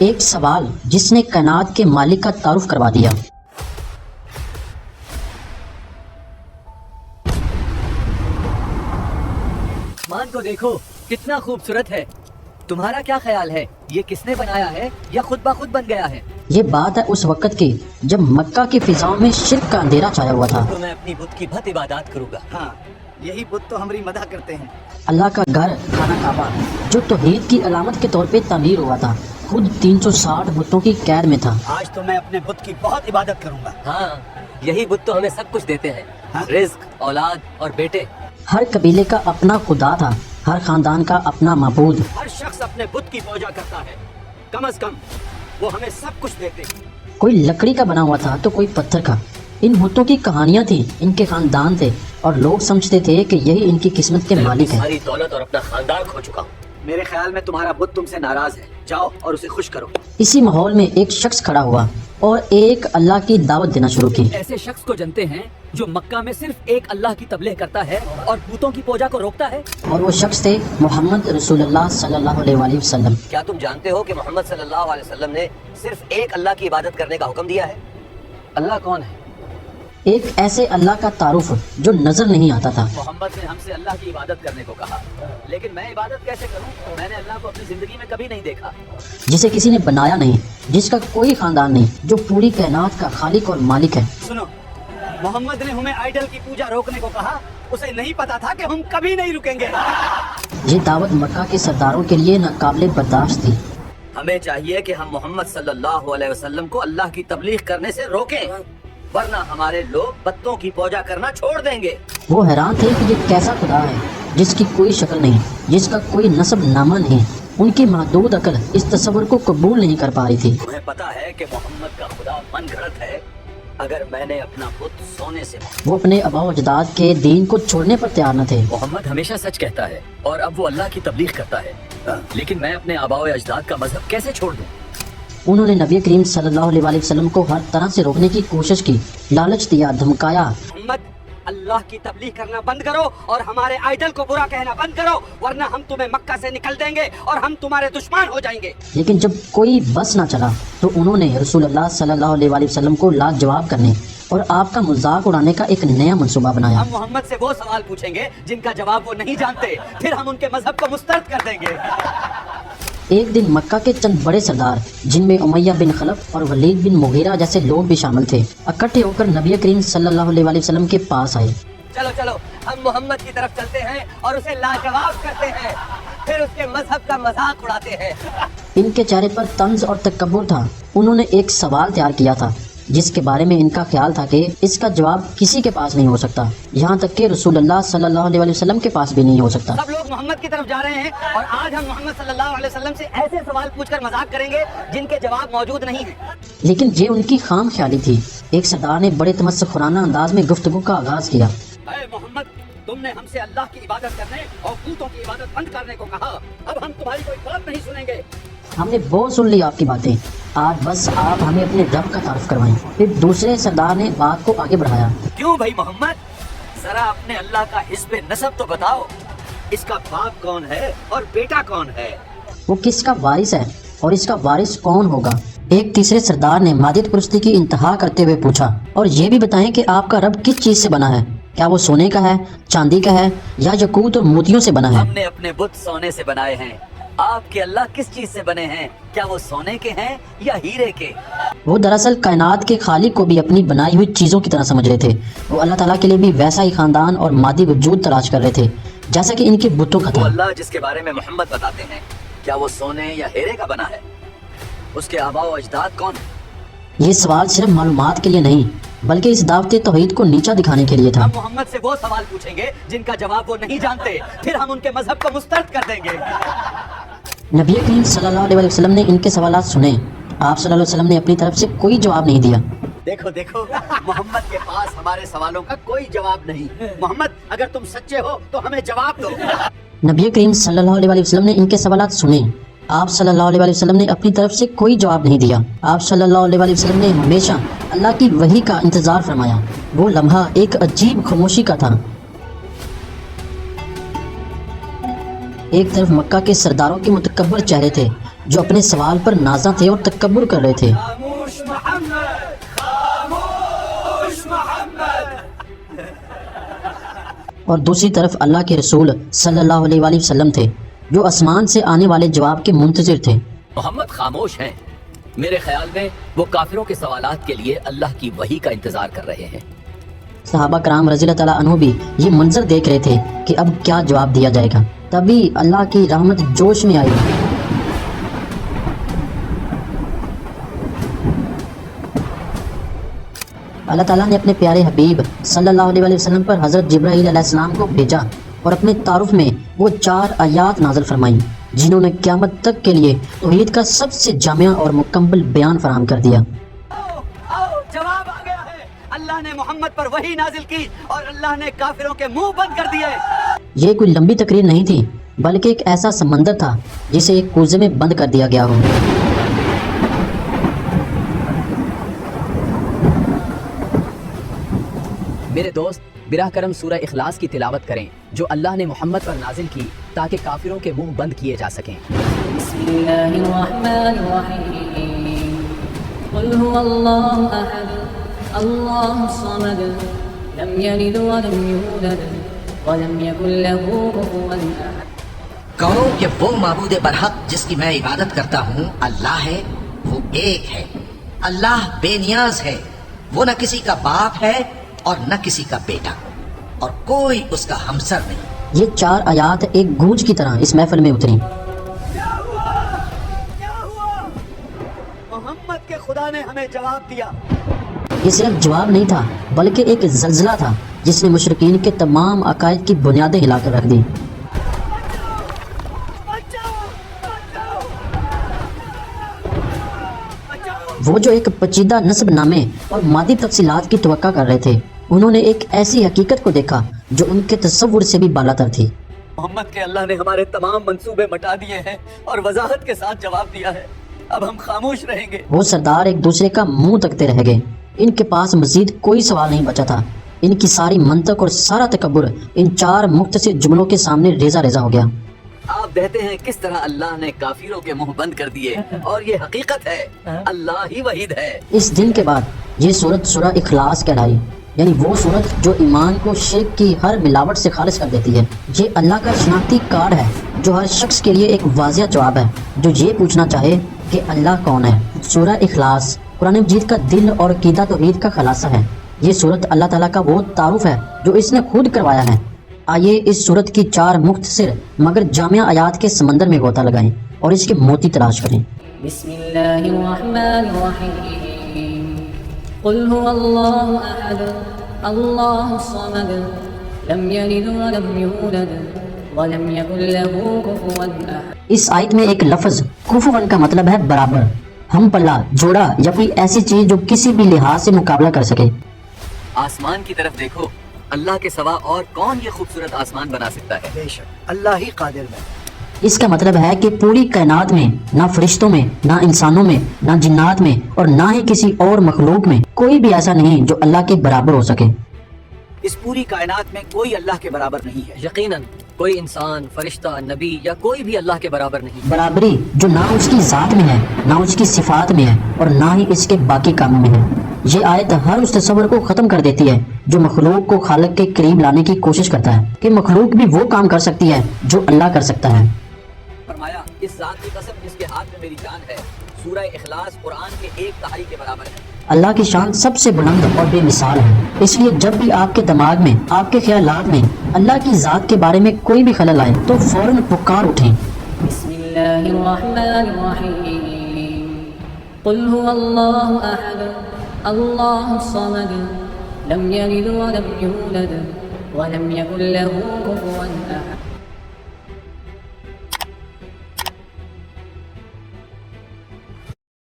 ایک سوال جس نے کائنات کے مالک کا تعارف کروا دیا۔ مان کو دیکھو کتنا خوبصورت ہے، تمہارا کیا خیال ہے یہ کس نے بنایا ہے یا خود بخود بن گیا ہے؟ یہ بات ہے اس وقت کی جب مکہ کی فضاؤں میں شرک کا اندھیرا چھایا ہوا تھا۔ تو میں اپنی بت کی بہت عبادات کروں گا۔ ہاں یہی بت تو ہماری مدح کرتے ہیں۔ اللہ کا گھر خانہ کعبہ جو توحید کی علامت کے طور پہ تعمیر ہوا تھا خود 360 بتوں کی قید میں تھا۔ آج تو میں اپنے بت کی بہت عبادت کروں گا۔ ہاں یہی بت تو ہمیں سب کچھ دیتے ہیں، رزق، اولاد اور بیٹے۔ ہر قبیلے کا اپنا خدا تھا، ہر خاندان کا اپنا معبود۔ ہر شخص اپنے بت کی پوجا کرتا ہے، کم از کم وہ ہمیں سب کچھ دیتے ہیں۔ کوئی لکڑی کا بنا ہوا تھا تو کوئی پتھر کا۔ ان بتوں کی کہانیاں تھیں، ان کے خاندان تھے اور لوگ سمجھتے تھے کہ یہی ان کی قسمت کے مالک ہیں۔ ساری دولت اور اپنا خاندان کھو چکا ہوں۔ میرے خیال میں تمہارا بت تم سے ناراض ہے، جاؤ اور اسے خوش کرو۔ اسی ماحول میں ایک شخص کھڑا ہوا اور ایک اللہ کی دعوت دینا شروع کی۔ ایسے شخص کو جانتے ہیں جو مکہ میں صرف ایک اللہ کی تبلیغ کرتا ہے اور بتوں کی پوجا کو روکتا ہے؟ اور وہ شخص تھے محمد رسول اللہ صلی اللہ علیہ وآلہ وسلم۔ کیا تم جانتے ہو کہ محمد صلی اللہ علیہ وسلم نے صرف ایک اللہ کی عبادت کرنے کا حکم دیا ہے؟ اللہ کون ہے؟ ایک ایسے اللہ کا تعارف جو نظر نہیں آتا تھا۔ محمد نے ہم سے اللہ کی عبادت کرنے کو کہا، لیکن میں عبادت کیسے کروں؟ میں نے اللہ کو اپنی زندگی میں کبھی نہیں دیکھا۔ جسے کسی نے بنایا نہیں، جس کا کوئی خاندان نہیں، جو پوری کائنات کا خالق اور مالک ہے۔ سنو، محمد نے ہمیں آئیڈل کی پوجا روکنے کو کہا، اسے نہیں پتا تھا کہ ہم کبھی نہیں رکیں گے۔ یہ دعوت مکہ کے سرداروں کے لیے ناقابل برداشت تھی۔ ہمیں چاہیے کہ ہم محمد صلی اللہ علیہ وسلم کو اللہ کی تبلیغ کرنے سے روکیں، ورنہ ہمارے لوگ بتوں کی پوجا کرنا چھوڑ دیں گے۔ وہ حیران تھے کہ یہ کیسا خدا ہے جس کی کوئی شکل نہیں، جس کا کوئی نسب نامہ نہیں۔ ان کی محدود عقل اس تصور کو قبول نہیں کر پا رہی تھی۔ تمہیں پتا ہے کہ محمد کا خدا من گھڑت ہے؟ اگر میں نے اپنا بت سونے سے وہ اپنے آباء و اجداد کے دین کو چھوڑنے پر تیار نہ تھے۔ محمد ہمیشہ سچ کہتا ہے اور اب وہ اللہ کی تبلیغ کرتا ہے، لیکن میں اپنے آباء و اجداد کا مذہب کیسے چھوڑ دوں؟ انہوں نے نبی کریم صلی اللہ علیہ وآلہ وسلم کو ہر طرح سے روکنے کی کوشش کی، لالچ دیا، دھمکایا۔ محمد اللہ کی تبلیغ کرنا بند کرو اور ہمارے آئیڈل کو برا کہنا بند کرو، ورنہ ہم تمہیں مکہ سے نکل دیں گے اور ہم تمہارے دشمن ہو جائیں گے۔ لیکن جب کوئی بس نہ چلا تو انہوں نے رسول اللہ صلی اللہ علیہ وآلہ وسلم کو لاجواب کرنے اور آپ کا مذاق اڑانے کا ایک نیا منصوبہ بنایا۔ ہم محمد سے وہ سوال پوچھیں گے جن کا جواب وہ نہیں جانتے، پھر ہم ان کے مذہب کو مسترد کر دیں گے۔ ایک دن مکہ کے چند بڑے سردار جن میں امیہ بن خلف اور ولید بن مغیرہ جیسے لوگ بھی شامل تھے، اکٹھے ہو کر نبی کریم صلی اللہ علیہ وآلہ وسلم کے پاس آئے۔ چلو چلو ہم محمد کی طرف چلتے ہیں اور اسے لاجواب کرتے ہیں، پھر اس کے مذہب کا مذاق اڑاتے ہیں۔ ان کے چہرے پر طنز اور تکبر تھا۔ انہوں نے ایک سوال تیار کیا تھا جس کے بارے میں ان کا خیال تھا کہ اس کا جواب کسی کے پاس نہیں ہو سکتا، یہاں تک کہ رسول اللہ صلی اللہ علیہ وآلہ وسلم کے پاس بھی نہیں ہو سکتا۔ سب لوگ محمد کی طرف جا رہے ہیں اور آج ہم محمد صلی اللہ علیہ وسلم سے ایسے سوال پوچھ کر مذاق کریں گے جن کے جواب موجود نہیں ہیں۔ لیکن یہ ان کی خام خیالی تھی۔ ایک سردار نے بڑے تمسخرانہ انداز میں گفتگو کا آغاز کیا۔ اے محمد، تم نے ہم سے اللہ کی عبادت کرنے اور بتوں کی عبادت بند کرنے کو کہا، اب ہم تمہاری کوئی بات نہیں سنیں گے۔ ہم نے بہت سن لی آپ کی باتیں، آج بس آپ ہمیں اپنے رب کا تعارف کروائیں۔ پھر دوسرے سردار نے بات کو آگے بڑھایا۔ کیوں بھائی محمد، ذرا اپنے اللہ کا حزب نسب تو بتاؤ، اس کا باپ کون ہے اور بیٹا کون ہے؟ وہ کس کا وارث ہے اور اس کا وارث کون ہوگا؟ ایک تیسرے سردار نے مادیت پرستی کی انتہا کرتے ہوئے پوچھا، اور یہ بھی بتائیں کہ آپ کا رب کس چیز سے بنا ہے؟ کیا وہ سونے کا ہے، چاندی کا ہے یا یاقوت اور موتیوں سے بنا ہے؟ ہم نے اپنے بت سونے سے بنائے ہیں، آپ کے اللہ کس چیز سے بنے ہیں؟ کیا وہ سونے کے ہیں یا ہیرے کے؟ وہ دراصل کائنات کے خالق کو بھی اپنی بنائی ہوئی چیزوں کی طرح سمجھ رہے تھے۔ وہ اللہ تعالیٰ کے لیے بھی ویسا ہی خاندان اور مادی وجود تلاش کر رہے تھے جیسا کہ ان کے بتوں کا وہ تھا۔ اللہ جس کے بارے میں محمد بتاتے ہیں، کیا وہ سونے یا ہیرے کا بنا ہے؟ اس کے آباء و اجداد کون ہیں؟ یہ سوال صرف معلومات کے لیے نہیں بلکہ اس دعوت توحید کو نیچا دکھانے کے لیے تھا۔ ہم محمد سے وہ سوال پوچھیں گے جن کا جواب وہ نہیں جانتے، پھر ہم ان کے مذہب کو مسترد کر دیں گے۔ نبی کریم صلی اللہ علیہ وسلم نے ان کے سوالات سنے۔ آپ صلی اللہ علیہ وسلم نے اپنی طرف سے کوئی جواب نہیں دیا۔ دیکھو دیکھو، محمد کے پاس ہمارے سوالوں کا کوئی جواب نہیں۔ محمد، اگر تم سچے ہو تو ہمیں جواب دو۔ نبی کریم صلی اللہ علیہ وسلم نے ان کے سوالات سنے۔ آپ صلی اللہ علیہ وسلم نے اپنی طرف سے کوئی جواب نہیں دیا۔ آپ صلی اللہ علیہ وسلم نے ہمیشہ اللہ کی وحی کا انتظار فرمایا۔ وہ لمحہ ایک عجیب خاموشی کا تھا۔ ایک طرف مکہ کے سرداروں کے متکبر چہرے تھے جو اپنے سوال پر نازاں تھے اور تکبر کر رہے تھے۔ خاموش محمد، خاموش محمد۔ اور دوسری طرف اللہ کے رسول صلی اللہ علیہ وآلہ وسلم تھے جو آسمان سے آنے والے جواب کے منتظر تھے۔ محمد خاموش ہیں، میرے خیال میں وہ کافروں کے سوالات کے لیے اللہ کی وحی کا انتظار کر رہے ہیں۔ صحابہ کرام رضی اللہ تعالیٰ عنہ بھی یہ منظر دیکھ رہے تھے کہ اب کیا جواب دیا جائے گا۔ تبھی اللہ کی رحمت جوش میں آئی۔ اللہ تعالیٰ نے اپنے پیارے حبیب صلی اللہ علیہ وآلہ وسلم پر حضرت جبرائیل علیہ السلام کو بھیجا اور اپنے تعارف میں وہ 4 آیات نازل فرمائیں جنہوں نے قیامت تک کے لیے توحید کا سب سے جامع اور مکمل بیان فراہم کر دیا۔ آؤ جواب آ گیا ہے۔ اللہ نے محمد پر وحی نازل کی اور اللہ نے کافروں کے منہ بند کر دیے۔ یہ کوئی لمبی تقریر نہیں تھی بلکہ ایک ایسا سمندر تھا جسے ایک کوزے میں بند کر دیا گیا ہو۔ میرے دوست براہ کرم سورہ اخلاص کی تلاوت کریں جو اللہ نے محمد پر نازل کی تاکہ کافروں کے منہ بند کیے جا سکیں۔ بسم اللہ الرحمن الرحیم قل هو اللہ احد اللہ الصمد لم یلد ولم یولد ولم یکن له کفوا احد۔ کہو کہ وہ معبود برحق جس کی میں عبادت کرتا ہوں اللہ ہے، وہ ایک ہے۔ اللہ بے نیاز ہے، وہ نہ کسی کا باپ ہے اور نہ کسی کا بیٹا، اور کوئی اس کا ہمسر نہیں۔ یہ 4 آیات ایک گونج کی طرح اس محفل میں اتری۔ کیا ہوا؟ محمد کے خدا نے ہمیں جواب دیا۔ یہ صرف جواب نہیں تھا بلکہ ایک زلزلہ تھا جس نے مشرکین کے تمام عقائد کی بنیادیں ہلا کر رکھ دی۔ وہ جو ایک پیچیدہ نسب نامے اور مادی تفصیلات کی توقع کر رہے تھے انہوں نے ایک ایسی حقیقت کو دیکھا جو ان کے تصور سے بھی بالاتر تھی۔ محمد کے اللہ نے ہمارے تمام منصوبے مٹا دیے ہیں اور وضاحت کے ساتھ جواب دیا ہے۔ اب ہم خاموش رہیں گے۔ وہ سردار ایک دوسرے کا منہ تکتے رہ گئے۔ ان کے پاس مزید کوئی سوال نہیں بچا تھا۔ ان کی ساری منطق اور سارا تکبر ان 4 مختصر جملوں کے سامنے ریزہ ریزہ ہو گیا۔ آپ دیکھتے ہیں کس طرح اللہ نے کافروں کے منہ بند کر دیے، اور یہ حقیقت ہے، اللہ ہی وحید ہے۔ اس دن کے بعد یہ سورت سورہ اخلاص کہلائی، یعنی وہ سورت جو ایمان کو شرک کی ہر ملاوٹ سے خالص کر دیتی ہے۔ یہ اللہ کا شناختی کارڈ ہے جو ہر شخص کے لیے ایک واضح جواب ہے جو یہ پوچھنا چاہے کہ اللہ کون ہے۔ سورہ اخلاص قرآن مجید کا دل اور عقیدہ توحید کا خلاصہ ہے۔ یہ سورت اللہ تعالیٰ کا وہ تعارف ہے جو اس نے خود کروایا ہے۔ آئیے اس سورت کی 4 مختصر مگر جامع آیات کے سمندر میں غوطہ لگائیں اور اس کے موتی تلاش کریں۔ بسم اللہ الرحمن الرحیم قل هو اللہ احد اللہ الصمد لم یلد ولم یولد ولم یکن له کفوا احد۔ اس آیت میں ایک لفظ کفوا کا مطلب ہے برابر، ہم پلہ، جوڑا یا کوئی ایسی چیز جو کسی بھی لحاظ سے مقابلہ کر سکے۔ آسمان کی طرف دیکھو، اللہ کے سوا اور کون یہ خوبصورت آسمان بنا سکتا ہے؟ بے شک اللہ ہی قادر ہے۔ اس کا مطلب ہے کہ پوری کائنات میں نہ فرشتوں میں، نہ انسانوں میں، نہ جنات میں اور نہ ہی کسی اور مخلوق میں کوئی بھی ایسا نہیں جو اللہ کے برابر ہو سکے۔ اس پوری کائنات میں کوئی اللہ کے برابر نہیں ہے۔ یقیناً کوئی انسان، فرشتہ، نبی یا کوئی بھی اللہ کے برابر نہیں۔ برابری جو نہ اس کی ذات میں ہے، نہ اس کی صفات میں ہے اور نہ ہی اس کے باقی کاموں میں ہے۔ یہ آیت ہر اس تصور کو ختم کر دیتی ہے جو مخلوق کو خالق کے قریب لانے کی کوشش کرتا ہے کہ مخلوق بھی وہ کام کر سکتی ہے جو اللہ کر سکتا ہے۔ فرمایا اس ذات کی قسم جس کے ہاتھ میں میری جان ہے، سورہ اخلاص قرآن کے 1 کے برابر ہے۔ اللہ کی شان سب سے بلند اور بے مثال ہے، اس لیے جب بھی آپ کے دماغ میں، آپ کے خیالات میں اللہ کی ذات کے بارے میں کوئی بھی خلل آئے تو فوراً پکار اٹھیں۔ بسم اللہ الرحمن الرحیم قل هو اللہ احد اللہ الصمد لم یلد ولم یولد ولم یکن له کفوا احد۔